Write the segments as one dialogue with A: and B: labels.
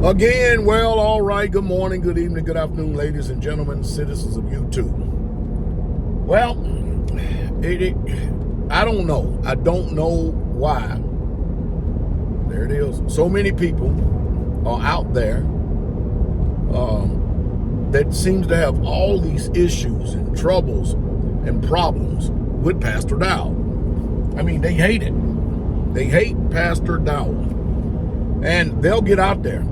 A: Again, well, all right. Good morning, good evening, good afternoon, ladies and gentlemen, citizens of YouTube. Well, I don't know. I don't know why. There it is. So many people are out there that seems to have all these issues and troubles and problems with Pastor Dowell. I mean, they hate it. They hate Pastor Dowell. And they'll get out there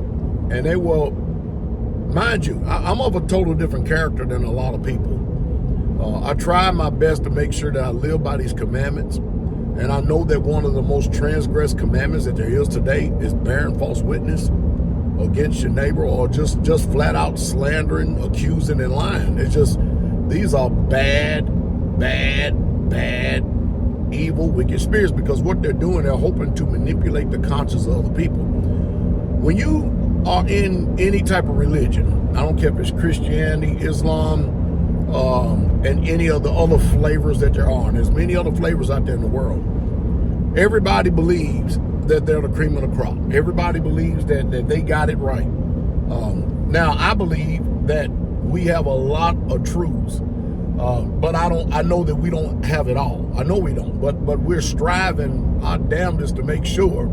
A: and they will, mind you, I'm of a total different character than a lot of people. I try my best to make sure that I live by these commandments. And I know that one of the most transgressed commandments that there is today is bearing false witness against your neighbor, or just flat out slandering, accusing, and lying. It's just, these are bad, evil, wicked spirits, because what they're doing, they're hoping to manipulate the conscience of other people. When you are in any type of religion, I don't care if it's Christianity, Islam, and any of the other flavors that there are, and there's many other flavors out there in the world, everybody believes that they're the cream of the crop. Everybody believes that they got it right. Now, I believe that we have a lot of truths, but I know that we don't have it all. I know we don't, but we're striving our damnedest to make sure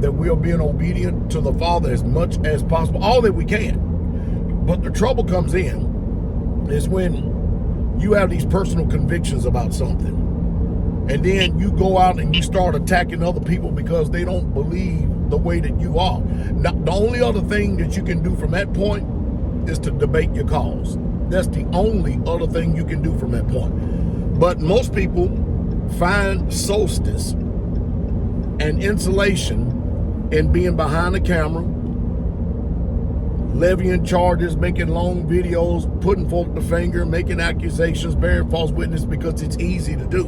A: that we are being obedient to the Father as much as possible, all that we can. But the trouble comes in is when you have these personal convictions about something, and then you go out and you start attacking other people because they don't believe the way that you are. Now, the only other thing that you can do from that point is to debate your cause. That's the only other thing you can do from that point. But most people find solstice and insulation in being behind the camera, levying charges, making long videos, putting forth the finger, making accusations, bearing false witness, because it's easy to do.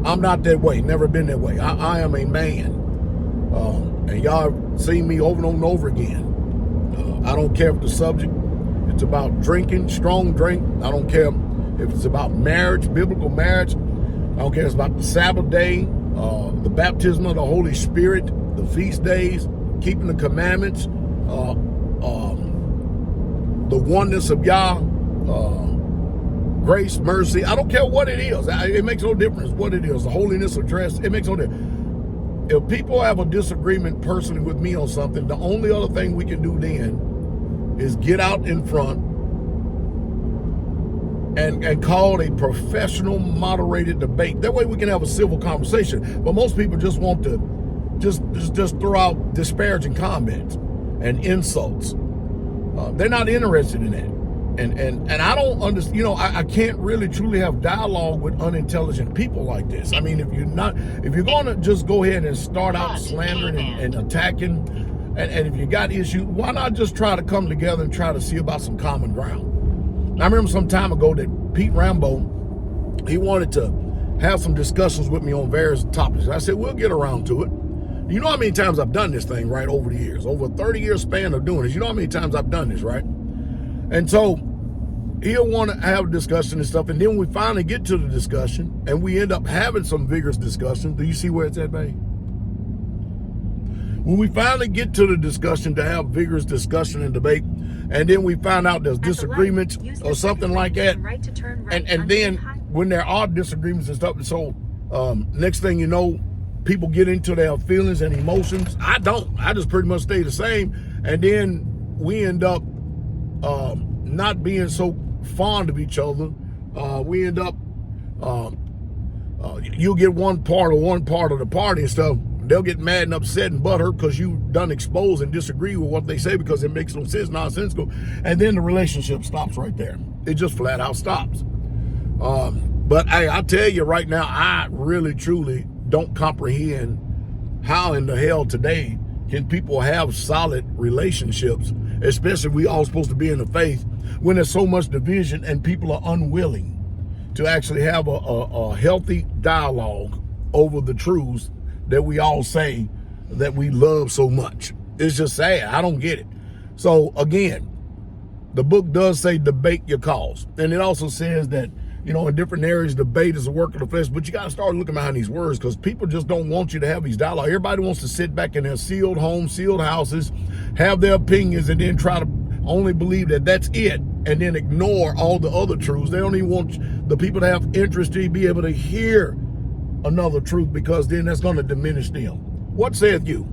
A: I'm not that way, never been that way. I am a man. And y'all have seen me over and over again. I don't care if the subject, it's about drinking, strong drink. I don't care if it's about marriage, biblical marriage. I don't care if it's about the Sabbath day, the baptism of the Holy Spirit, the feast days, keeping the commandments, the oneness of Yah, grace, mercy. I don't care what it is. It makes no difference what it is. The holiness of dress, it makes no difference. If people have a disagreement personally with me on something, the only other thing we can do then is get out in front and call a professional, moderated debate. That way we can have a civil conversation. But most people just want to just throw out disparaging comments and insults. They're not interested in that. And I don't understand, I can't really truly have dialogue with unintelligent people like this. I mean, if you're going to just go ahead and start out slandering and attacking, and if you got issues, why not just try to come together and try to see about some common ground? I remember some time ago that Pete Rambo, he wanted to have some discussions with me on various topics. I said, we'll get around to it. You know how many times I've done this thing, right, over the years, over a 30-year span of doing this. You know how many times I've done this, right? And so he'll want to have a discussion and stuff, and then we finally get to the discussion, and we end up having some vigorous discussion. Do you see where it's at, babe? When we finally get to the discussion to have vigorous discussion and debate, and then we find out there's disagreements or something like that, and then when there are disagreements and stuff, so next thing you know, people get into their feelings and emotions. I don't. I just pretty much stay the same, and then we end up not being so fond of each other. We end up, you'll get one part of the party and stuff. They'll get mad and upset and butthurt because you done expose and disagree with what they say because it makes no sense, nonsensical. And then the relationship stops right there. It just flat out stops. But hey, I tell you right now, I really, truly don't comprehend how in the hell today can people have solid relationships, especially we all supposed to be in the faith, when there's so much division and people are unwilling to actually have a healthy dialogue over the truths that we all say that we love so much. It's just sad. I don't get it. So again, the book does say debate your cause. And it also says that, in different areas, debate is a work of the flesh, but you got to start looking behind these words, because people just don't want you to have these dialogue. Everybody wants to sit back in their sealed homes, sealed houses, have their opinions and then try to only believe that that's it, and then ignore all the other truths. They don't even want the people to have interest to be able to hear another truth, because then that's going to diminish them. What saith you?